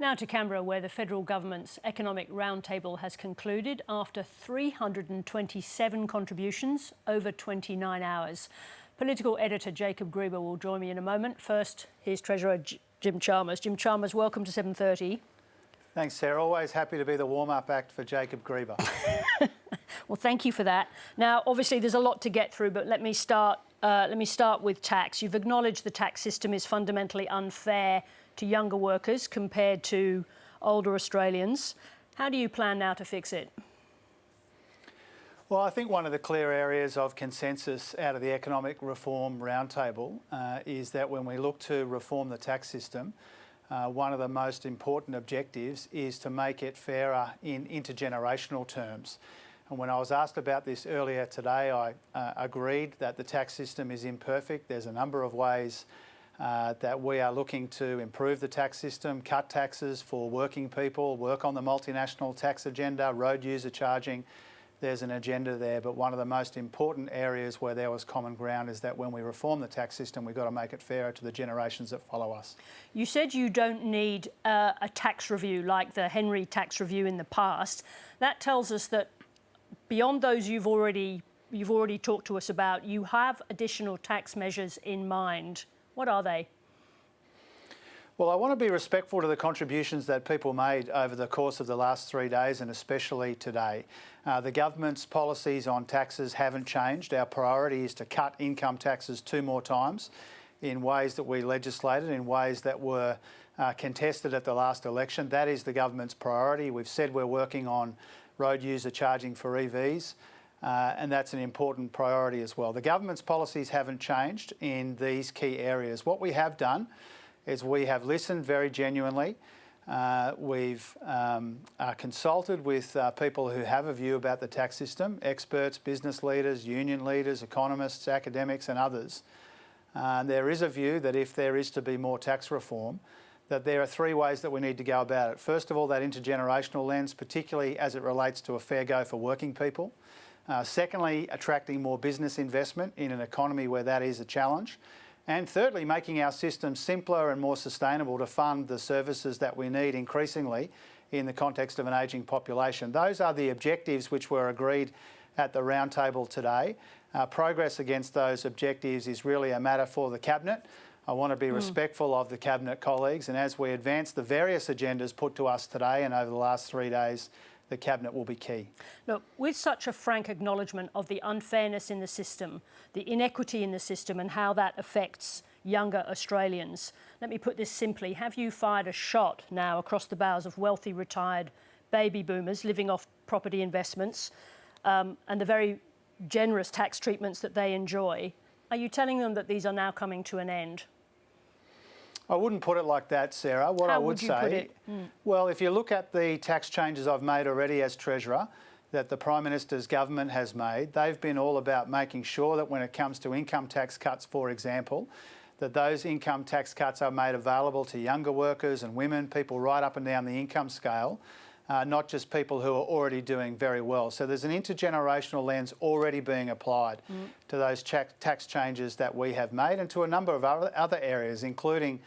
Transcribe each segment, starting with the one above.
Now to Canberra, where the federal government's economic roundtable has concluded after 327 contributions over 29 hours. Political editor Jacob Greber will join me in a moment. First, here's Treasurer Jim Chalmers. Jim Chalmers, welcome to 7:30. Thanks, Sarah. Always happy to be the warm-up act for Jacob Greber. Well, thank you for that. Now, obviously, there's a lot to get through, but let me start with tax. You've acknowledged the tax system is fundamentally unfair to younger workers compared to older Australians. How do you plan now to fix it? Well, I think one of the clear areas of consensus out of the Economic Reform Roundtable is that when we look to reform the tax system, one of the most important objectives is to make it fairer in intergenerational terms. And when I was asked about this earlier today, I agreed that the tax system is imperfect. There's a number of ways that we are looking to improve the tax system, cut taxes for working people, work on the multinational tax agenda, road user charging. There's an agenda there, but one of the most important areas where there was common ground is that when we reform the tax system, we've got to make it fairer to the generations that follow us. You said you don't need a tax review like the Henry tax review in the past. That tells us that beyond those you've already talked to us about, you have additional tax measures in mind. What are they? Well, I want to be respectful to the contributions that people made over the course of the last 3 days and especially today. The government's policies on taxes haven't changed. Our priority is to cut income taxes 2 more times in ways that we legislated, in ways that were contested at the last election. That is the government's priority. We've said we're working on road user charging for EVs. And that's an important priority as well. The government's policies haven't changed in these key areas. What we have done is we have listened very genuinely. We've consulted with people who have a view about the tax system, experts, business leaders, union leaders, economists, academics and others. There is a view that if there is to be more tax reform, that there are 3 ways that we need to go about it. First of all, that intergenerational lens, particularly as it relates to a fair go for working people. Secondly, attracting more business investment in an economy where that is a challenge. And thirdly, making our system simpler and more sustainable to fund the services that we need increasingly in the context of an ageing population. Those are the objectives which were agreed at the roundtable today. Progress against those objectives is really a matter for the Cabinet. I want to be respectful of the Cabinet colleagues, and as we advance the various agendas put to us today and over the last 3 days, the Cabinet will be key. Look, with such a frank acknowledgement of the unfairness in the system, the inequity in the system and how that affects younger Australians, let me put this simply, have you fired a shot now across the bows of wealthy retired baby boomers living off property investments and the very generous tax treatments that they enjoy? Are you telling them that these are now coming to an end? I wouldn't put it like that, Sarah. What I would say, well, if you look at the tax changes I've made already as Treasurer, that the Prime Minister's government has made, they've been all about making sure that when it comes to income tax cuts, for example, that those income tax cuts are made available to younger workers and women, people right up and down the income scale, not just people who are already doing very well. So there's an intergenerational lens already being applied to those tax changes that we have made and to a number of other areas, including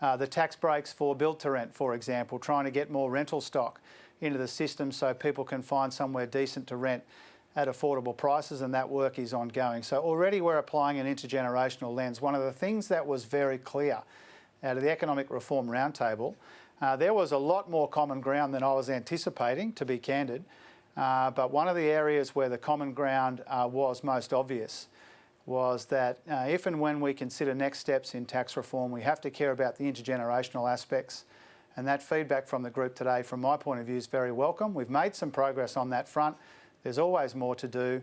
the tax breaks for build-to-rent, for example, trying to get more rental stock into the system so people can find somewhere decent to rent at affordable prices, and that work is ongoing. So already we're applying an intergenerational lens. One of the things that was very clear out of the Economic Reform Roundtable, there was a lot more common ground than I was anticipating, to be candid, but one of the areas where the common ground was most obvious was that if and when we consider next steps in tax reform, we have to care about the intergenerational aspects, and that feedback from the group today, from my point of view, is very welcome. We've made some progress on that front. There's always more to do,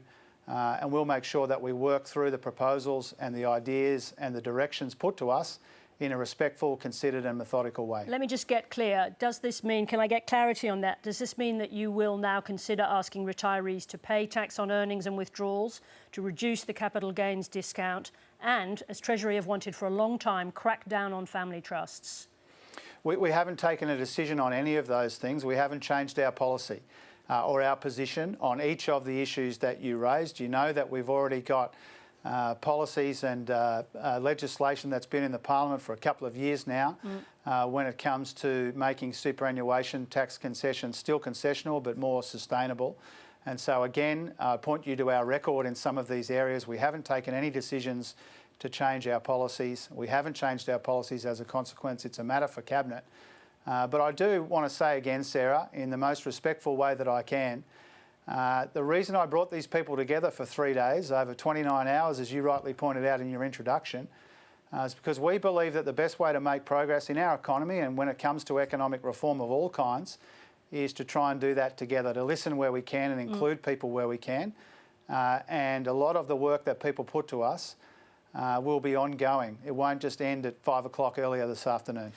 and we'll make sure that we work through the proposals and the ideas and the directions put to us in a respectful, considered and methodical way. Let me just get clear. Does this mean, can I get clarity on that? Does this mean that you will now consider asking retirees to pay tax on earnings and withdrawals, to reduce the capital gains discount and, as Treasury have wanted for a long time, crack down on family trusts? We haven't taken a decision on any of those things. We haven't changed our policy or our position on each of the issues that you raised. You know that we've already got policies and legislation that's been in the Parliament for a couple of years now when it comes to making superannuation tax concessions still concessional but more sustainable. And so again, I point you to our record in some of these areas. We haven't taken any decisions to change our policies. We haven't changed our policies as a consequence. It's a matter for Cabinet. But I do want to say again, Sarah, in the most respectful way that I can, the reason I brought these people together for 3 days, over 29 hours, as you rightly pointed out in your introduction, is because we believe that the best way to make progress in our economy and when it comes to economic reform of all kinds is to try and do that together, to listen where we can and include people where we can. And a lot of the work that people put to us will be ongoing. It won't just end at 5 o'clock earlier this afternoon.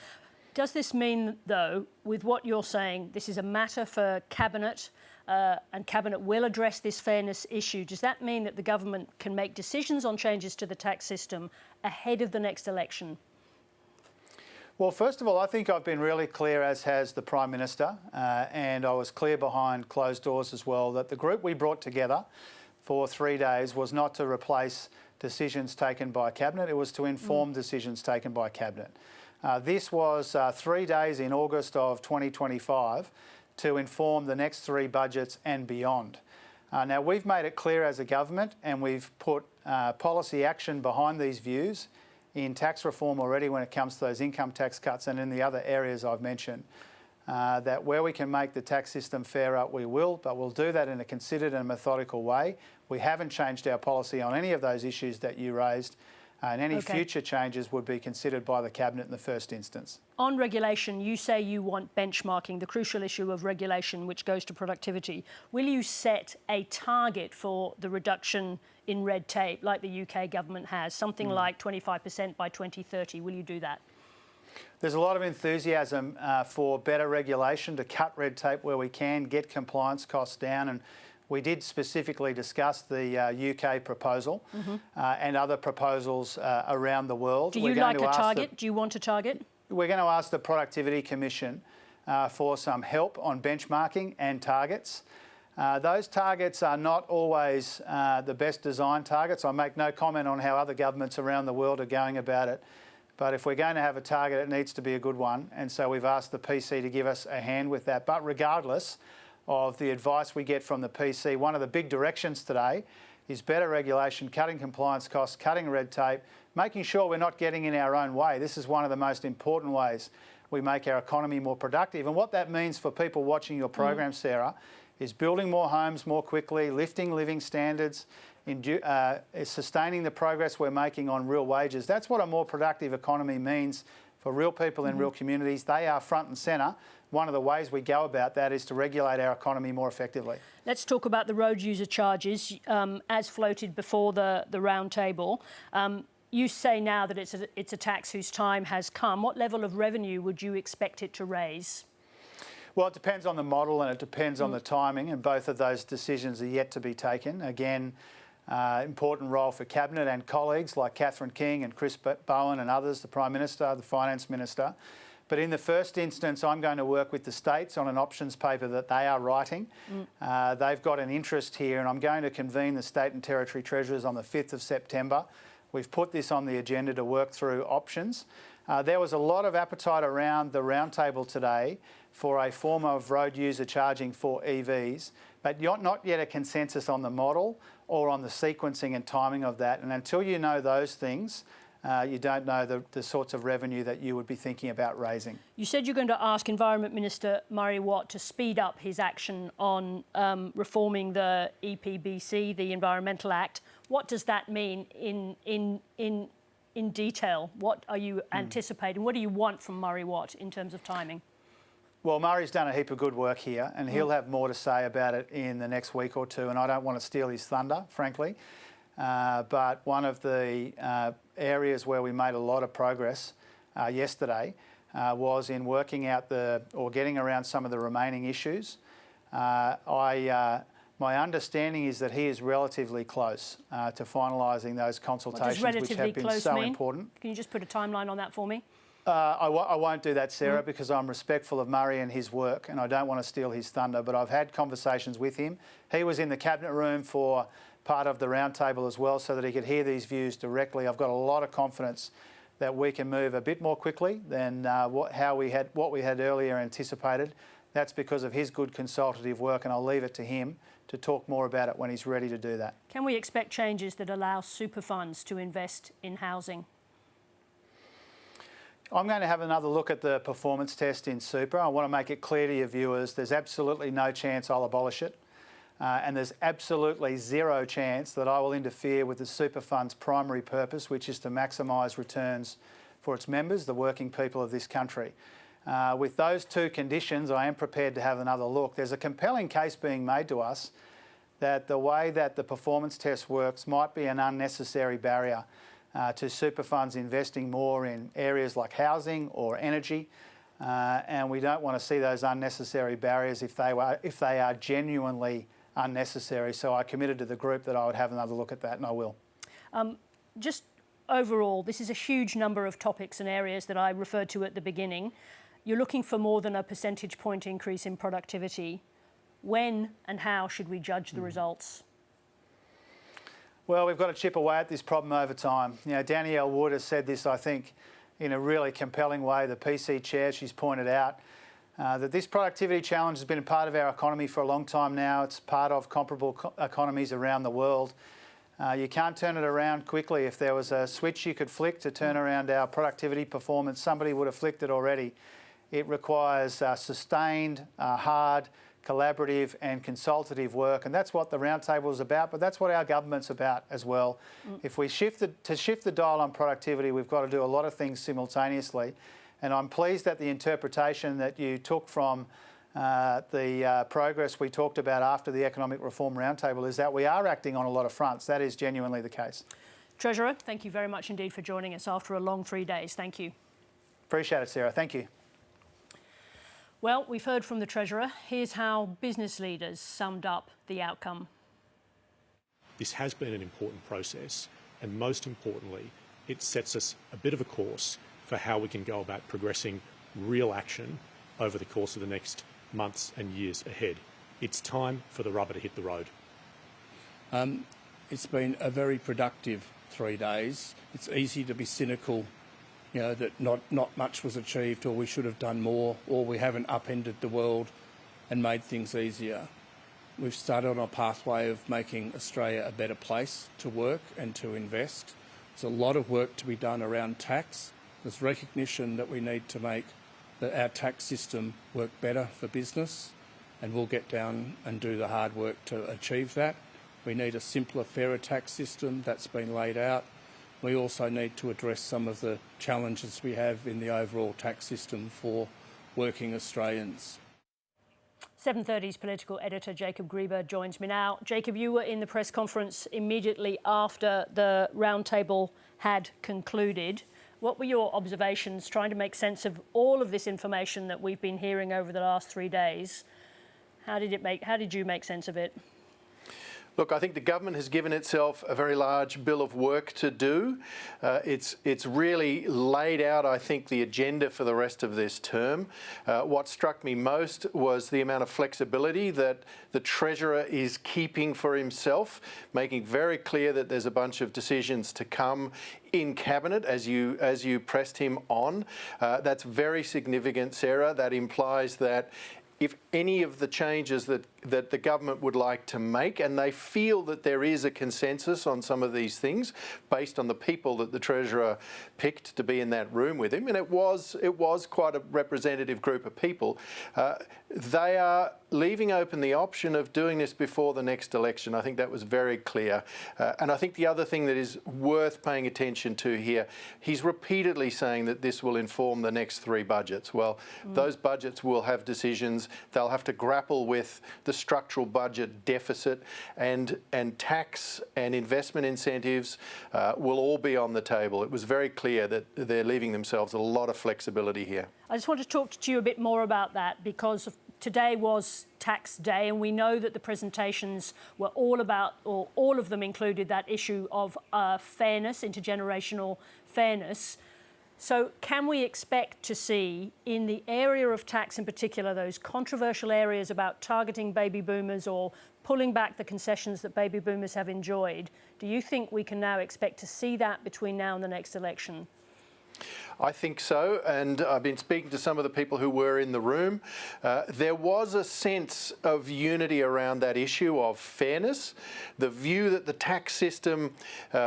Does this mean, though, with what you're saying, this is a matter for Cabinet and Cabinet will address this fairness issue? Does that mean that the government can make decisions on changes to the tax system ahead of the next election? Well, first of all, I think I've been really clear, as has the Prime Minister, and I was clear behind closed doors as well, that the group we brought together for 3 days was not to replace decisions taken by Cabinet, it was to inform decisions taken by Cabinet. This was 3 days in August of 2025 to inform the next 3 budgets and beyond. Now, we've made it clear as a government and we've put policy action behind these views in tax reform already when it comes to those income tax cuts and in the other areas I've mentioned, that where we can make the tax system fairer, we will, but we'll do that in a considered and methodical way. We haven't changed our policy on any of those issues that you raised, and any future changes would be considered by the Cabinet in the first instance. On regulation, you say you want benchmarking, the crucial issue of regulation which goes to productivity. Will you set a target for the reduction in red tape like the UK government has, something like 25% by 2030? Will you do that? There's a lot of enthusiasm for better regulation, to cut red tape where we can, get compliance costs down, and we did specifically discuss the UK proposal and other proposals around the world. Do you like a target? Do you want a target? We're going to ask the Productivity Commission for some help on benchmarking and targets. Those targets are not always the best designed targets. I make no comment on how other governments around the world are going about it. But if we're going to have a target, it needs to be a good one. And so we've asked the PC to give us a hand with that. But regardless of the advice we get from the PC, one of the big directions today is better regulation, cutting compliance costs, cutting red tape, making sure we're not getting in our own way. This is one of the most important ways we make our economy more productive. And what that means for people watching your program, Sarah, is building more homes more quickly, lifting living standards, sustaining the progress we're making on real wages. That's what a more productive economy means for real people in real communities. They are front and centre. One of the ways we go about that is to regulate our economy more effectively. Let's talk about the road user charges as floated before the roundtable. You say now that it's a tax whose time has come. What level of revenue would you expect it to raise? Well, it depends on the model and it depends on the timing, and both of those decisions are yet to be taken. Again, important role for Cabinet and colleagues like Catherine King and Chris Bowen and others, the Prime Minister, the Finance Minister. But in the first instance, I'm going to work with the states on an options paper that they are writing. They've got an interest here, and I'm going to convene the State and Territory Treasurers on the 5th of September. We've put this on the agenda to work through options. There was a lot of appetite around the roundtable today for a form of road user charging for EVs, but not yet a consensus on the model or on the sequencing and timing of that. And until you know those things, you don't know the sorts of revenue that you would be thinking about raising. You said you're going to ask Environment Minister Murray Watt to speed up his action on reforming the EPBC, the Environmental Act. What does that mean in detail? What are you anticipating? What do you want from Murray Watt in terms of timing? Well, Murray's done a heap of good work here, and he'll have more to say about it in the next week or two, and I don't want to steal his thunder, frankly. But one of the areas where we made a lot of progress yesterday was in working out getting around some of the remaining issues. My understanding is that he is relatively close to finalising those consultations, which have been so important. Can you just put a timeline on that for me? I won't do that, Sarah, because I'm respectful of Murray and his work, and I don't want to steal his thunder, but I've had conversations with him. He was in the Cabinet room for part of the roundtable as well so that he could hear these views directly. I've got a lot of confidence that we can move a bit more quickly than what we had earlier anticipated. That's because of his good consultative work, and I'll leave it to him to talk more about it when he's ready to do that. Can we expect changes that allow super funds to invest in housing? I'm going to have another look at the performance test in super. I want to make it clear to your viewers there's absolutely no chance I'll abolish it. And there's absolutely zero chance that I will interfere with the super fund's primary purpose, which is to maximise returns for its members, the working people of this country. With those two conditions, I am prepared to have another look. There's a compelling case being made to us that the way that the performance test works might be an unnecessary barrier to super funds investing more in areas like housing or energy, and we don't want to see those unnecessary barriers if they are genuinely unnecessary. So I committed to the group that I would have another look at that, and I will. Just overall, this is a huge number of topics and areas that I referred to at the beginning. You're looking for more than a percentage point increase in productivity. When and how should we judge the results? Well, we've got to chip away at this problem over time. You know, Danielle Wood has said this, I think, in a really compelling way. The PC chair, she's pointed out that this productivity challenge has been a part of our economy for a long time now. It's part of comparable economies around the world. You can't turn it around quickly. If there was a switch you could flick to turn around our productivity performance, somebody would have flicked it already. It requires sustained, hard, collaborative and consultative work, and that's what the roundtable is about, but that's what our government's about as well. If we shift the dial on productivity, we've got to do a lot of things simultaneously, and I'm pleased that the interpretation that you took from the progress we talked about after the Economic Reform Roundtable is that we are acting on a lot of fronts. That is genuinely the case. Treasurer, thank you very much indeed for joining us after a long 3 days. Thank you. Appreciate it, Sarah. Thank you. Well, we've heard from the Treasurer. Here's how business leaders summed up the outcome. This has been an important process, and most importantly, it sets us a bit of a course for how we can go about progressing real action over the course of the next months and years ahead. It's time for the rubber to hit the road. It's been a very productive 3 days. It's easy to be cynical, you know, that not much was achieved, or we should have done more, or we haven't upended the world and made things easier. We've started on a pathway of making Australia a better place to work and to invest. There's a lot of work to be done around tax. There's recognition that we need to make our tax system work better for business, and we'll get down and do the hard work to achieve that. We need a simpler, fairer tax system. That's been laid out. We also need to address some of the challenges we have in the overall tax system for working Australians. 7:30's political editor Jacob Greber joins me now. Jacob, you were in the press conference immediately after the roundtable had concluded. What were your observations trying to make sense of all of this information that we've been hearing over the last 3 days? How did you make sense of it? Look, I think the government has given itself a very large bill of work to do. It's really laid out, I think, the agenda for the rest of this term. What struck me most was the amount of flexibility that the Treasurer is keeping for himself, making very clear that there's a bunch of decisions to come in Cabinet, as you pressed him on. That's very significant, Sarah. That implies that if any of the changes that the government would like to make, and they feel that there is a consensus on some of these things based on the people that the Treasurer picked to be in that room with him, and it was quite a representative group of people, they are leaving open the option of doing this before the next election. I think that was very clear. And I think the other thing that is worth paying attention to here, he's repeatedly saying that this will inform the next 3 budgets. Well, those budgets will have decisions. They'll have to grapple with the structural budget deficit, and tax and investment incentives will all be on the table. It was very clear that they're leaving themselves a lot of flexibility here. I just want to talk to you a bit more about that, because today was tax day, and we know that the presentations were all about, or all of them included that issue of fairness, intergenerational fairness. So can we expect to see, in the area of tax in particular, those controversial areas about targeting baby boomers or pulling back the concessions that baby boomers have enjoyed, do you think we can now expect to see that between now and the next election? I think so, and I've been speaking to some of the people who were in the room. There was a sense of unity around that issue of fairness, the view that the tax system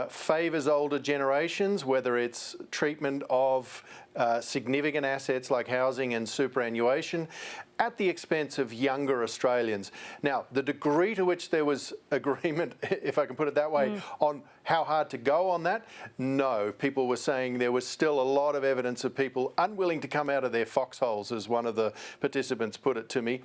favours older generations, whether it's treatment of significant assets like housing and superannuation, at the expense of younger Australians. Now, the degree to which there was agreement, if I can put it that way, on how hard to go on that, no. People were saying there was still a lot of evidence of people unwilling to come out of their foxholes, as one of the participants put it to me.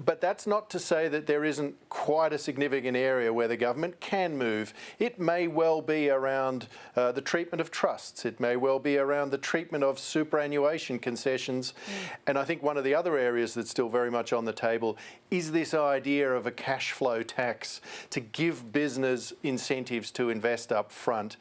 But that's not to say that there isn't quite a significant area where the government can move. It may well be around the treatment of trusts. It may well be around the treatment of superannuation concessions. And I think one of the other areas that's still very much on the table is this idea of a cash flow tax to give business incentives to invest up front.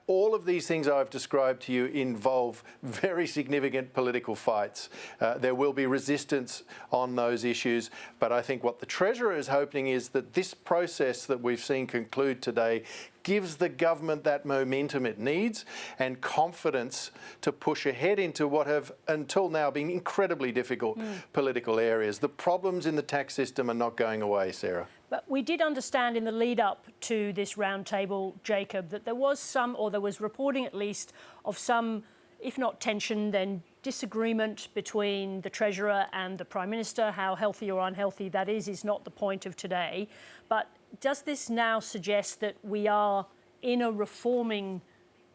All of these things I've described to you involve very significant political fights. There will be resistance on those issues, but I think what the Treasurer is hoping is that this process that we've seen conclude today gives the government that momentum it needs and confidence to push ahead into what have until now been incredibly difficult political areas. The problems in the tax system are not going away, Sarah. But we did understand in the lead up to this roundtable, Jacob, that there was reporting at least of some, if not tension, then disagreement between the Treasurer and the Prime Minister. How healthy or unhealthy that is not the point of today. But does this now suggest that we are in a reforming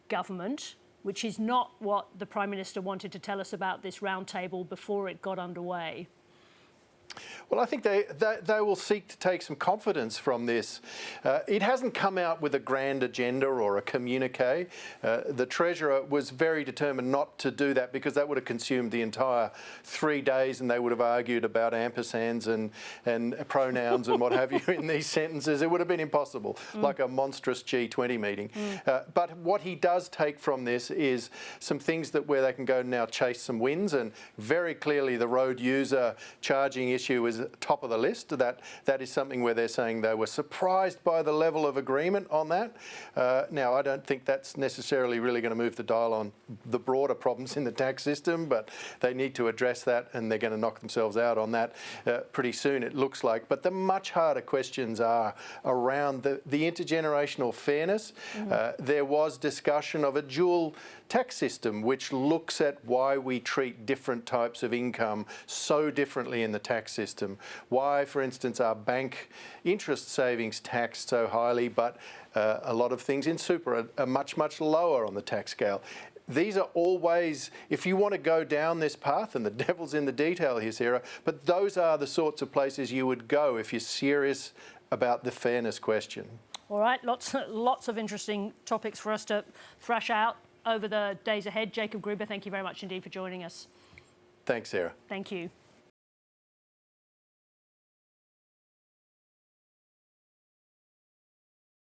government, which is not what the Prime Minister wanted to tell us about this roundtable before it got underway? Well, I think they will seek to take some confidence from this. It hasn't come out with a grand agenda or a communique. The Treasurer was very determined not to do that because that would have consumed the entire 3 days and they would have argued about ampersands and pronouns and what have you in these sentences. It would have been impossible, like a monstrous G20 meeting. But what he does take from this is some things where they can go now chase some wins, and very clearly the road user charging issue is top of the list. That is something where they're saying they were surprised by the level of agreement on that. Now, I don't think that's necessarily really going to move the dial on the broader problems in the tax system, but they need to address that, and they're going to knock themselves out on that pretty soon, it looks like. But the much harder questions are around the intergenerational fairness. There was discussion of a dual tax system which looks at why we treat different types of income so differently in the tax system. Why, for instance, are bank interest savings taxed so highly, but a lot of things in super are much, much lower on the tax scale. These are all ways, if you want to go down this path, and the devil's in the detail here, Sarah, but those are the sorts of places you would go if you're serious about the fairness question. All right, lots of interesting topics for us to thrash out over the days ahead. Jacob Greber, thank you very much indeed for joining us. Thanks, Sarah. Thank you.